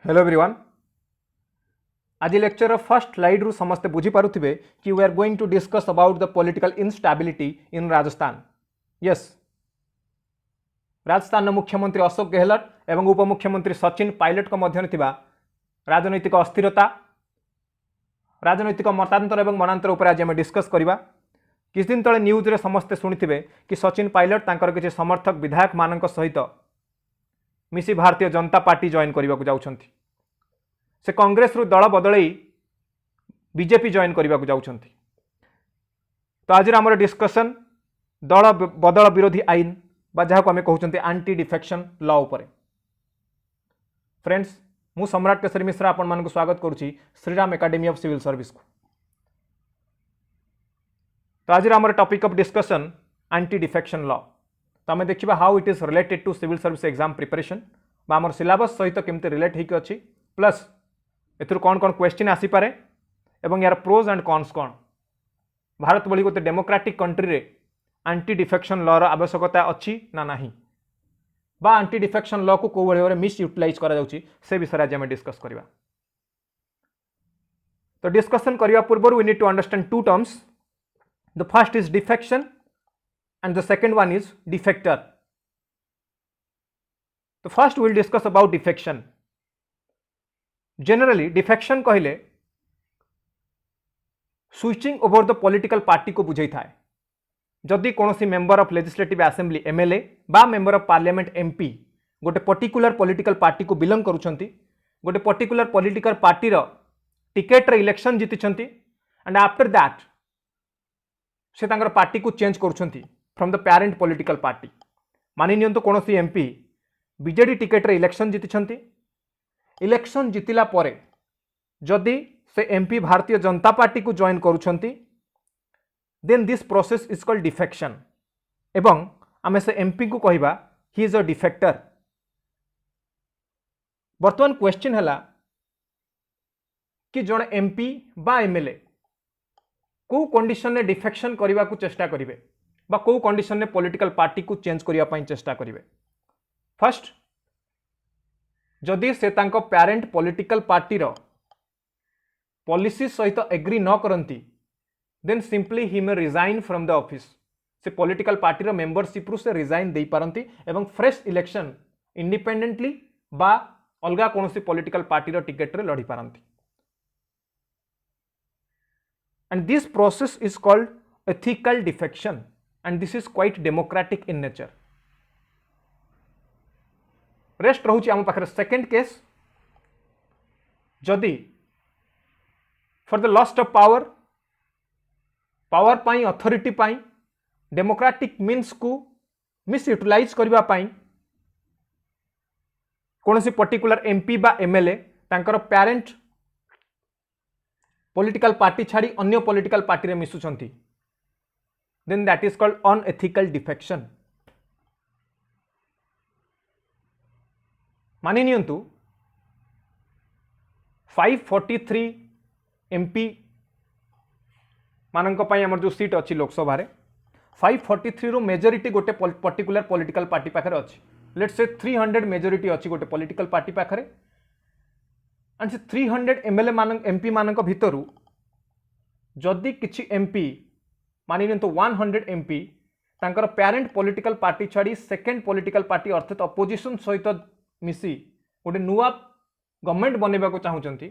Hello everyone. आज lecture first slide रु समस्ते बुझी पारुथिबे कि we are going to discuss about the political instability in Rajasthan. Yes, Rajasthan मुख्यमंत्री अशोक गहलोत एवं उपमुख्यमंत्री सचिन पायलट मध्य थिबा राजनैतिक अस्थिरता, राजनैतिक मतांतर एवं मनांतर उपर आज आम डिस्कस करबा। किछ दिन तले न्यूज रे समस्ते सुनिथिबे कि सचिन पायलट तांकर किछि समर्थक विधायक मानक सहित मिसी भारतीय जनता पार्टी जॉइन करने को जाउछंती। से कांग्रेस रु दल बदलई बीजेपी जॉइन करने को जाउछंती। तो आज आम डिस्कसन दल बदल विरोधी आईन बा जहाँ को आम कहते एंटी डिफेक्शन लॉ उपर। फ्रेंड्स, मु सम्राट केसरी मिश्रा आपण मानक स्वागत करुच्ची Shriram academy of civil service को। तो आज आम topic of discussion anti defection law. तो आम देखा how it is related to civil service exam preparation बा आम सिलेबस सहित केमती रिलेट होकर अच्छी, प्लस एथुर कौन कौन क्वेश्चन आसीपे एवं यार प्रोज एंड कॉन्स कौन। भारत भली गोटे डेमोक्रेटिक कंट्री रे एंटी डिफेक्शन लॉ आवश्यकता अच्छी ना नहीं, बा एंटी डिफेक्शन लॉ को कौ भाव में मिस यूटिलाइज करा जाउची से विषय आज आम डिस्कस करबा। तो डिस्कशन करबा पूर्व we need to understand two terms. The first is defection and the second one is defector. So first we will discuss about defection. Generally defection कहले switching over the political party को बुझाई थाए। जदि कौन सी member of legislative assembly MLA बा member of parliament MP गोटे particular political party को बिलोंग करुछंती, गोटे पर्टिकुलर पॉलिटिकल पार्टी रो टिकेट रे इलेक्शन जीतिछंती एंड आफ्टर दैट से तांकर पार्टी को चेंज करुछंती from the parent political party. मानि नियंतु कौन सी एमपी बीजेडी टिकेट रे इलेक्शन जीतिछंती, इलेक्शन जीतिला परे जदि से एमपी भारतीय जनता पार्टी को जॉइन करुछंती then this process is called defection एवं आमे से एमपी को कहिबा ही इज अ डिफेक्टर। वर्तमान क्वेश्चन हैला कि जण एमपी बा एमएलए को कंडीशन ने डिफेक्शन करबा को चेष्टा करिवे बा को कंडीशन ने पॉलिटिकल पार्टी को चेंज करिया पई चेष्टा करिवे। फर्स्ट, जदि से तांको पेरेंट पॉलिटिकल पार्टी रो पॉलिसी सहित एग्री न करंती देन सिंपली ही may resign from the office. से पॉलिटिकल पार्टी रो मेंबरशिप रु से रिजाइन दे पारंती एवं फ्रेश इलेक्शन इंडिपेंडेंटली बा अलगा कोनोसी पॉलिटिकल पार्टी रो टिकेट रे लड़ी पारंती। And this process is called ethical defection and this is quite democratic in nature. Rest रहूची आम पाखरे सेकेंड केस, जदि for the lust of power power पाई अथॉरिटी पाई डेमोक्रेटिक मीन्स को मिस यूटिलाइज करबा पाई कोनोसी पर्टिकुलर एमपी बा एमएलए तांकर पेरेंट पॉलिटिकल पार्टी छाड़ी अन्य पॉलिटिकल पार्टी रे मिसुछंती then that is called unethical defection. मानि नियंतु 543 एमपी मानक पई हमर जो सीट अछि लोकसभा रे 543 रो मेजॉरिटी गोटे पर्टिकुलर पॉलिटिकल पार्टी पाखरे अछि। लेट्स से 300 मेजॉरिटी अछि गोटे पॉलिटिकल पार्टी पाखरे एंड से 300 एमएलए मानक एमपी मानक भितरु जदि किछि एमपी मानि नियंतु 100 एमपी तांकर पेरेंट पॉलिटिकल पार्टी छाड़ी सेकेंड पॉलिटिकल पार्टी अर्थात अपोजिशन सहित मिसी गोटे नुआ गवर्नमेंट बनैबा को चाहूचंती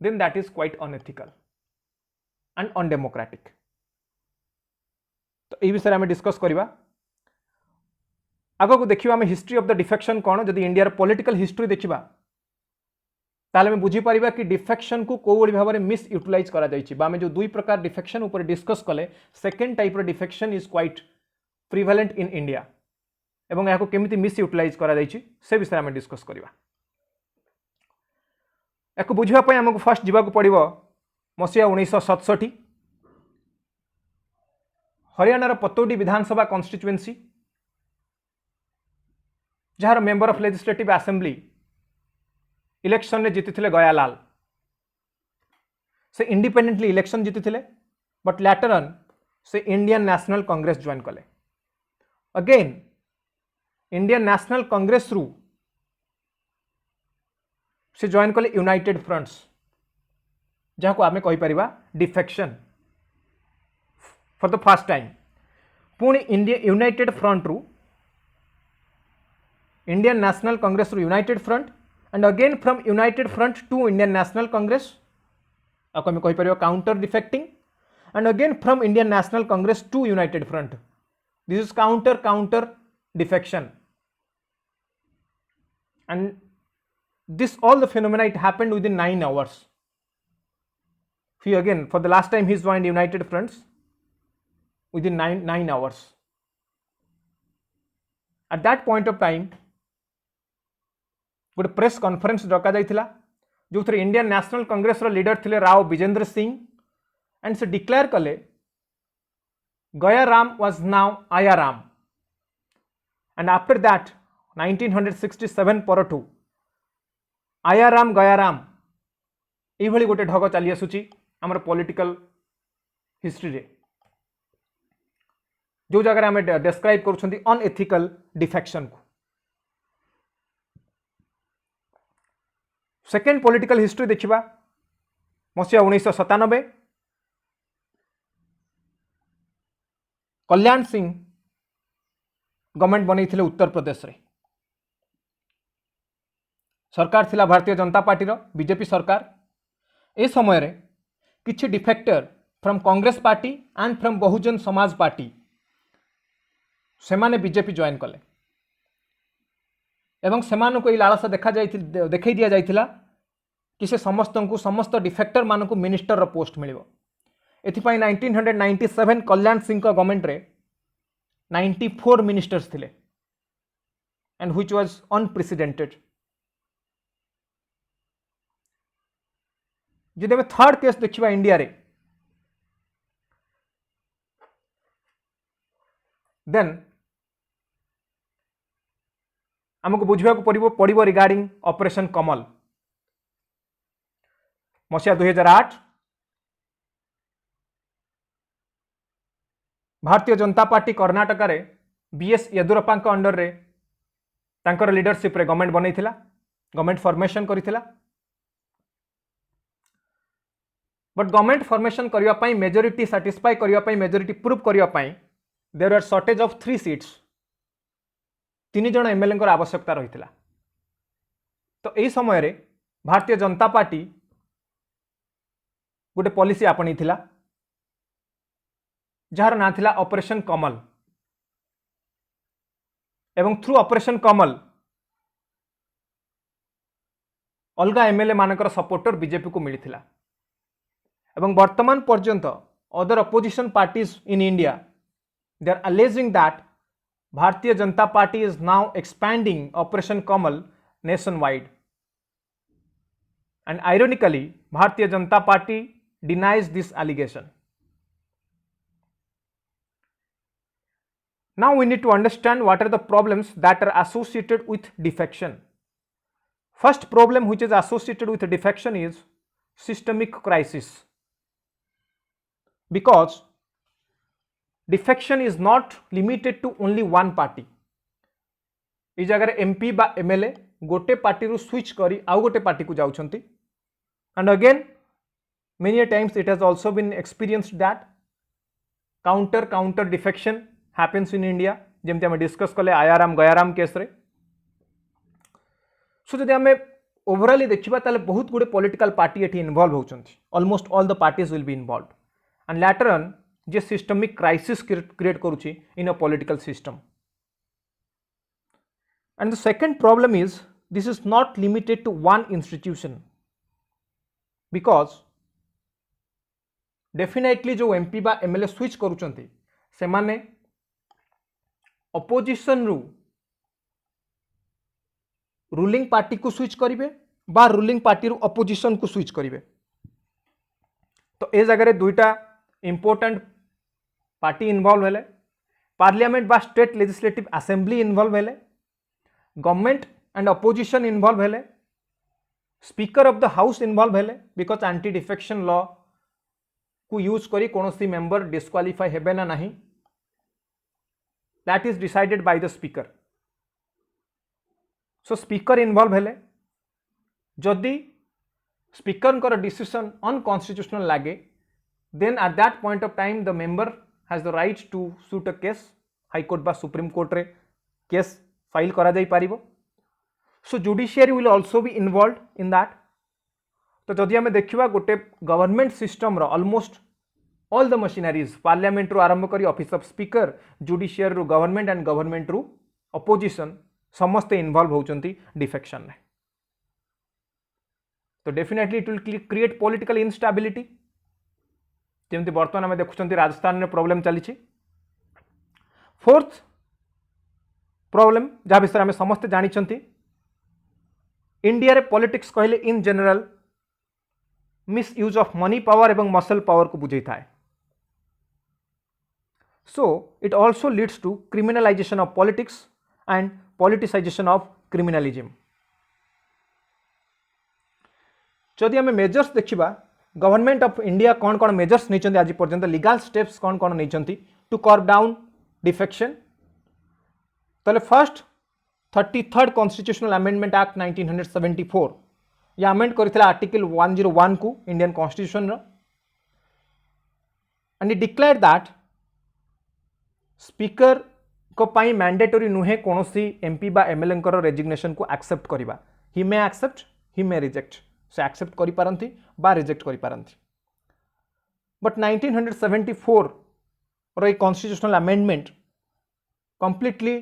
then that is quite unethical and undemocratic. तो ये विषय में डिस्कस करबा। आगो को देखिबा हम हिस्ट्री ऑफ द डिफेक्शन कोन। जदि इंडिया र पॉलिटिकल हिस्ट्री देखिबा ताले में बुझी पारिबा कि डिफेक्शन को को बड़ी भाव में मिस यूटिलाइज करा जायछि बा में जो दुई प्रकार डिफेक्शन ऊपर डिस्कस कले सेकेंड टाइप रो defection is quite prevalent in India एवं या को केमिति मिस यूटिलाइज करा जायछि से विषय में डिस्कस करबा। एको बुझिबा पय हमको फर्स्ट जिबा को पड़िबो मसिया 1967 हरियाणा रो पतौडी विधानसभा कॉन्स्टिट्युएंसी जहार member of legislative assembly election ने जीति थिले गयालाल। से इंडिपेंडेंटली इलेक्शन जीति थिले बट लैटर ऑन से इंडियन नेशनल कांग्रेस ज्वाइन कले। अगेन इंडियन नेशनल कांग्रेस रु से जॉइन कले यूनाइटेड फ्रंट्स जहाँ को आम कहीपर defection for the first time पुणी इंडिया यूनाइटेड फ्रंट रु इंडियन नेशनल कांग्रेस रु United Front and again from United front to Indian national Congress आपको आम कहीपर counter defecting and again from Indian national Congress to United Front this is counter defection and this all the phenomena it happened within 9 hours. See again for the last time he joined United Fronts within 9 hours. At that point of time गोटे press conference डका जाइथिला जो थे Indian national Congress रो leader थिले Rao Vijendra Singh and से declare कले Gaya Ram was now Aaya Ram and after that 1967 परठू आयाराम गयाराम ये गोटे ढग चली आसूची आमर पॉलिटिकल हिस्ट्री रे जो जगह आम डिस्क्राइब करुछंती अनएथिकल डिफेक्शन को सेकेंड पॉलिटिकल हिस्ट्री देखिबा मसीहा 1997 कल्याण सिंह गवर्नमेंट बनई उत्तर प्रदेश रे सरकार थिला भारतीय जनता पार्टी रो बीजेपी सरकार ए समय रे किछि defector from Congress party and from Bahujan Samaj party से माने बीजेपी जॉइन कले एवं सेमानक ई लालसा देखै दिया जाइथिला कि से समस्त डिफेक्टर मानक मिनिस्टर रो पोस्ट मिलिबो एथिपाई 1997 कल्याण सिंह का गवर्नमेंट रे 94 मिनिस्टर्स थिले एंड व्हिच वाज अनप्रेसिडेंटेड जदि आम थर्ड केस देखा इंडिया रे देन आमको बुझा पड़ो रिगार्डिंग ऑपरेशन कमल मसीहा 2008 भारतीय जनता पार्टी कर्नाटक रे बीएस येदुरप्पा अंडर रे तांकर लीडरशिप रे गवर्नमेंट बनईथिला गवर्नमेंट फॉर्मेशन करिथिला बट गवर्नमेंट फॉर्मेशन करने पाई मेजोरिटी सैटिस्फाई करने पाई मेजोरिटी प्रूव करने पाई there are shortage of 3 seats 3 जन एमएलए आवश्यकता रही तो यही समय रे भारतीय जनता पार्टी गोटे पॉलिसी आपणी थिला जार ना थिला ऑपरेशन कमल एवं थ्रू ऑपरेशन कमल अलगा एमएलए मानकर सपोर्टर बीजेपी को मिलता एवं वर्तमान पर्यंत other opposition parties in India they are alleging that Bharatiya Janata Party is now expanding operation Kamal nationwide and ironically Bharatiya Janata Party denies this allegation. Now we need to understand what are the problems that are associated with defection. First problem which is associated with defection is systemic crisis, because defection is not limited to only one party. इस जगह MP बा MLA गोटे party रु switch करी आउ गोटे party को जाउछंती, and again many a times it has also been experienced that counter defection happens in India, जेमती आम डिस्कस कले आयाराम गयाराम केस रे. सो जदि आम ओवरऑल देखिबा ताले बहुत गुडे पॉलिटिकल पार्टी एठी इन्वॉल्व होउछंती, almost all the parties will be involve and later on जे सिस्टमिक क्राइसिस क्रिएट करूची in a political system. And the second problem is this is not limited to one institution, because definitely जो MP बा MLA switch करूचंती से माने opposition रु ruling party को switch करिवे बा रूलिंग पार्टी रु opposition को स्विच करिवे. तो ए जगह दुईटा इंपोर्टेंट पार्टी इन्वॉल्व हेले, पार्लियामेंट बा स्टेट लेजिस्लेटिव असेंबली इन्वॉल्व हेले, गवर्नमेंट एंड अपोजिशन इन्वॉल्व हेले, speaker of the house involve हेले, बिकॉज एंटी डिफेक्शन लॉ को यूज करी कौनसी मेंबर डिस्क्वालिफाई हेबे ना नहीं, that is decided by the speaker. So speaker involve हेले, जदि स्पीकर डिसीजन अनकन्स्टिट्यूशनल लगे then at that point of time the member has the right to suit a case high court बा supreme court रे case file करा जाई पारिबो. So judiciary will also be involve in that. तो जदि आम देखा गोटे गवर्नमेंट सिस्टम रो almost all the machineries parliament रू आरंभ करी ऑफिस ऑफ स्पीकर जुडिशियरी रू गवर्नमेंट एंड गवर्नमेंट रू अपोजिशन समस्ते इन्वॉल्व होचंती डिफेक्शन में. तो definitely it will create political instability जमती बर्तमान आम देखुं राजस्थान में प्रॉब्लम चली. फोर्थ प्रॉब्लम जहाँ विषय आम समस्ते जानी इंडिया रे पॉलिटिक्स कहले in general misuse of money power एवं मसल पावर को बुझे थाए. So it also leads to criminalisation of politics and politicisation of criminalism. जदि आम मेजर्स देखा गवर्नमेंट ऑफ इंडिया कौन कौन मेजर्स नहीं आज पर्यंत लीगल स्टेप्स कौन कौन नहीं टू कर्व डाउन डिफेक्शन. तो first 33rd constitutional amendment act 1974 ये अमेंड करथिला आर्टिकल 101 को Indian constitution and it declare that speaker को पाई मैंडेटरी नुहे कोनोसी एमपी बा एमएलए कर रेजिग्नेशन को एक्सेप्ट करिबा. He may accept he may reject. से एक्सेप्ट करि पारंती बा रिजेक्ट करि पारंती. बट 1974 रो constitutional amendment completely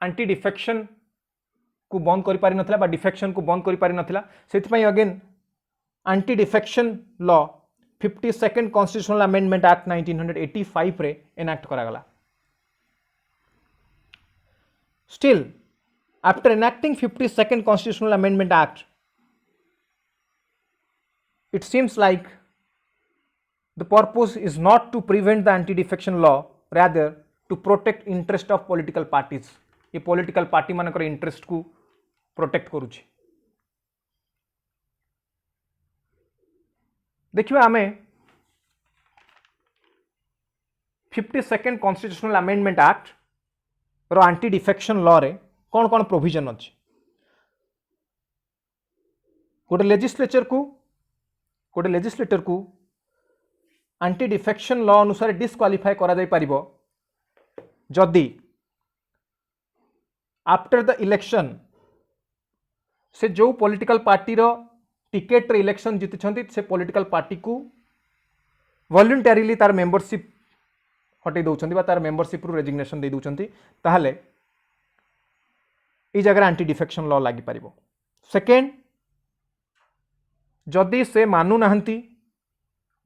anti defection को बंद करि पारि नथिला बा डिफेक्शन को बंद करि पारि नथिला. सेति पई again anti defection law 52nd constitutional amendment act 1985 रे एनैक्ट करा गला. Still after enacting 52nd constitutional amendment act it seems like the purpose is not to prevent the anti-defection law, rather to protect interest of political parties. ये political party मानकर interest को protect करुछि. देखिए आमे 52nd constitutional amendment act रो anti defection law रे कौन कौन provision अछि. गोटे लेजिस्लेटर को एंटी डिफेक्शन लॉ अनुसार डिस्क्वालीफाई करा जाय परिबो जदि आफ्टर द इलेक्शन से जो पॉलिटिकल पार्टी रो टिकेट रे इलेक्शन जीति से पॉलिटिकल पार्टी को वॉलंटरीली तार मेंबरशिप हटे दउछंती बा तार मेंबरशिप रु रेजिग्नेशन दे दउछंती ताहले ई जगह एंटी डिफेक्शन लॉ लागि परिबो. सेकेंड जदि से मानु नाहंती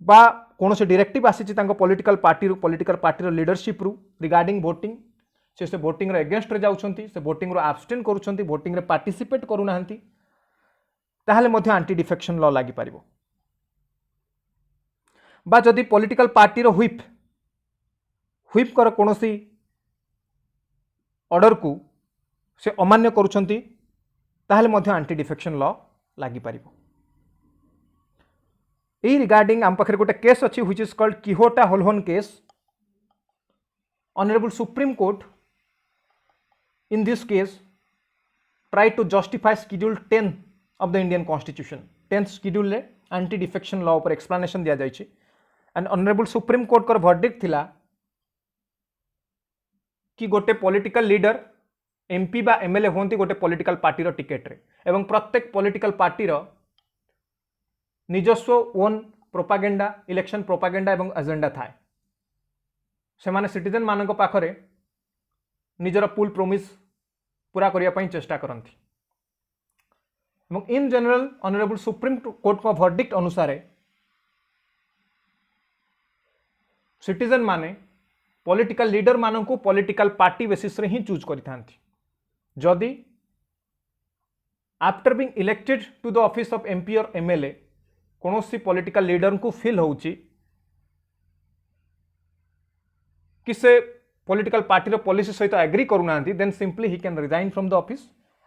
बा कौन से डायरेक्टिव आसी पॉलिटिकल पार्टी लीडरशिप रु रिगार्डिंग वोटिंग से वोटिंग रे अगेंस्ट रे जाउछंती से वोटिंग रो एब्सटेन करूछंती वोटिंग रे पार्टिसिपेट करू नाहंती ताहले मध्ये एंटी डिफेक्शन लॉ लागि परिबो. बा जदि पॉलिटिकल पार्टी रो व्हिप कर कोनोसी ऑर्डर को से अमान्य करूछंती ताहले मध्ये एंटी डिफेक्शन लॉ लागि परिबो. ए रिगार्डिंग आम पाखे गोटे केस अच्छी which is called Kihoto Hollohan case. Honourable supreme court in this case try to justify schedule 10 of the Indian constitution. 10th schedule रे एंटी डिफेक्शन लॉ पर एक्सप्लेनेशन दिया जायछि एंड ऑनरेबल सुप्रीम कोर्ट कर वर्डिक्ट थिला कि गोटे पॉलिटिकल लीडर एमपी बा MLA होंती गोटे पॉलिटिकल पार्टी रो टिकेट रे एवं प्रत्येक पॉलिटिकल पार्टी रो निजस्व ओन प्रोपागेंडा इलेक्शन प्रोपागेंडा एवं एजेंडा थाए. से माने सिटीजन मानक पाखरे निजर पुल प्रोमिस पूरा करिया पई चेष्टा करंती. एवं in general honourable supreme court को वर्डिक्ट अनुसार सिटीजन माने पॉलिटिकल लीडर मानक पॉलिटिकल पार्टी बेसिस रे ही चूज करिथांती. जदि after being elected to the office of MP और एमएलए कौन सी पॉलिटिकल लीडर को फील होउची कि से पॉलिटिकल पार्टी रो पॉलिसी सहित एग्री करूना then simply he can resign from the office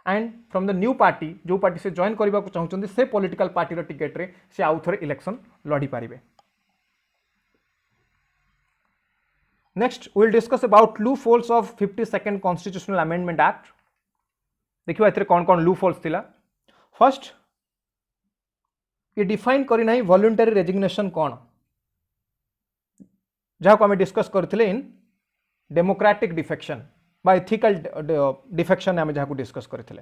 and from the new party जो पार्टी से जॉइन करने को चाहते से पॉलिटिकल पार्टी रो टिकेट रे से आउ थरे इलेक्शन लड़ी पारिबे. Next we will discuss about loopholes of 52nd constitutional amendment act. देखिए एथरे कौन कौन लू फॉल्स थिला. फर्स्ट ये डिफाइन करना वॉलंटरी रेजिग्नेशन कौन, जहाँ को आम डिस्कस करते इन डेमोक्रेटिक डिफेक्शन बा एथिकल डिफेक्शन आम जहाँ को डिस्कस करते।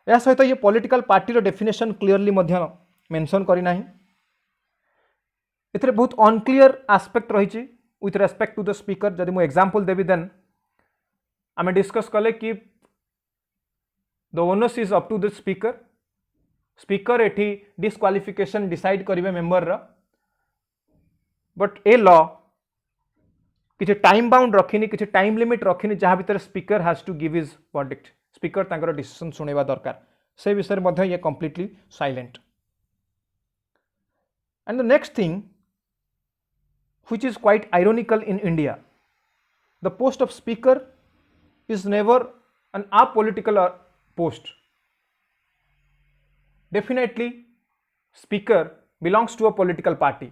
या सहित ये political party definition clearly mention करना। इतने बहुत अनक्लीयर आस्पेक्ट रही with respect to the speaker. जदि मु एग्जांपल देवी देन आम डिस्कस कले कि the onus is up to the speaker. Speaker एठी डिस्क्वालिफिकेशन डिसाइड करेंगे मेंबर रा, बट ए लॉ किसी टाइम बाउंड रखिनी, किसी टाइम लिमिट रखिनी जहाँ भीतर speaker has to give his verdict. Speaker तांकर डिसीजन सुनेबा दरकार, से विषय में ये completely silent. And the next thing which is quite ironical in India, the post of speaker is never an apolitical post. Definitely speaker belongs to a political party,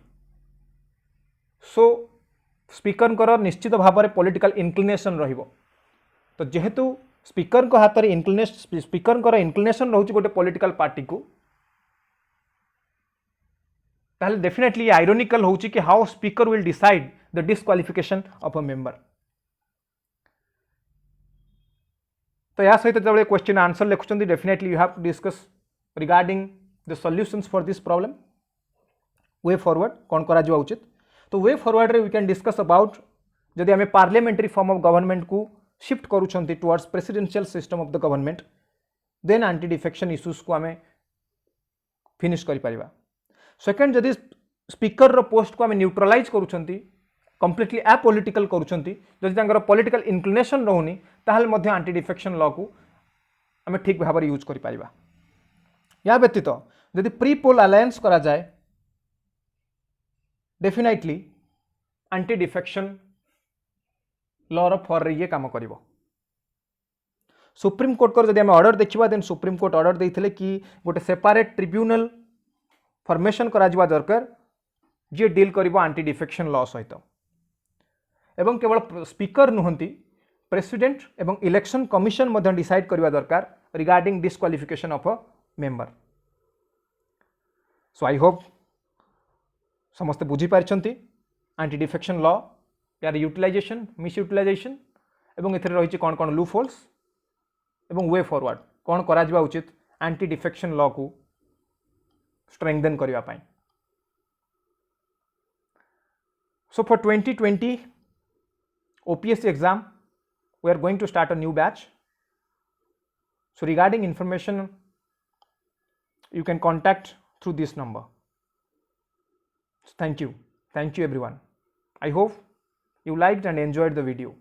so speaker को निश्चित भाव में political inclination रहिबो। तो जेहेतु speaker को हाथ में inclination, स्पीकर को inclination रहउछि गोटे political party को, ताहले डेफिनेटली आयरोनिकल होउछि कि how speaker will decide the disqualification of a member. तो या सहित जब क्वेश्चन आंसर लिखुं definitely you have to discuss regarding the solutions for this problem. Way forward कौन करा जो उचित, तो वे फॉरवर्ड रे वी कैन डिस्कस अबाउट जदि आम पार्लियामेंटरी फॉर्म ऑफ गवर्नमेंट को शिफ्ट करूछंती towards presidential system of the government, then anti defection issues को आम फिनिश कर पारिबा। सेकेंड, जदि स्पीकर रो पोस्ट को आम न्यूट्रलाइज करूछंती, कंप्लीटली एपॉलिटिकल करूछंती, जदि तांकर पॉलिटिकल इंक्लिनेशन रहउनी, ताहले मध्य एंटी डिफेक्शन लॉ को आम ठीक भाव में यूज कर पारिबा। या व्यतीत जदि प्री पोल अलायंस करा जाए, डेफिनेटली एंटी डिफेक्शन लॉ रो फॉर रे ये काम करिवो। सुप्रीम कोर्ट को जदि आम ऑर्डर देखिबा, देन सुप्रीम कोर्ट ऑर्डर देइथिले कि गोटे सेपरेट ट्रिब्यूनल फॉर्मेशन करा जिबा दरकार जे डील करिवो एंटी डिफेक्शन लॉ सहित। एवं केवल स्पीकर नुहंती, प्रेसिडेंट एवं इलेक्शन कमिशन मध्य डिसाइड करवा दरकार regarding disqualification of a member. So I hope समस्ते बुझी पारिछंती एंटी डिफेक्शन लॉ, यार यूटिलाइजेशन, मिस यूटिलाइजेशन एवं एथरे रहिछि कोन कोन लूप होल्स एवं वे फॉरवर्ड कोन करा जिबा उचित एंटी डिफेक्शन लॉ को स्ट्रेंथन करने पाई। So for 2020 OPSC exam, we are going to start a new batch. So regarding information, you can contact through this number. Thank you everyone. I hope you liked and enjoyed the video.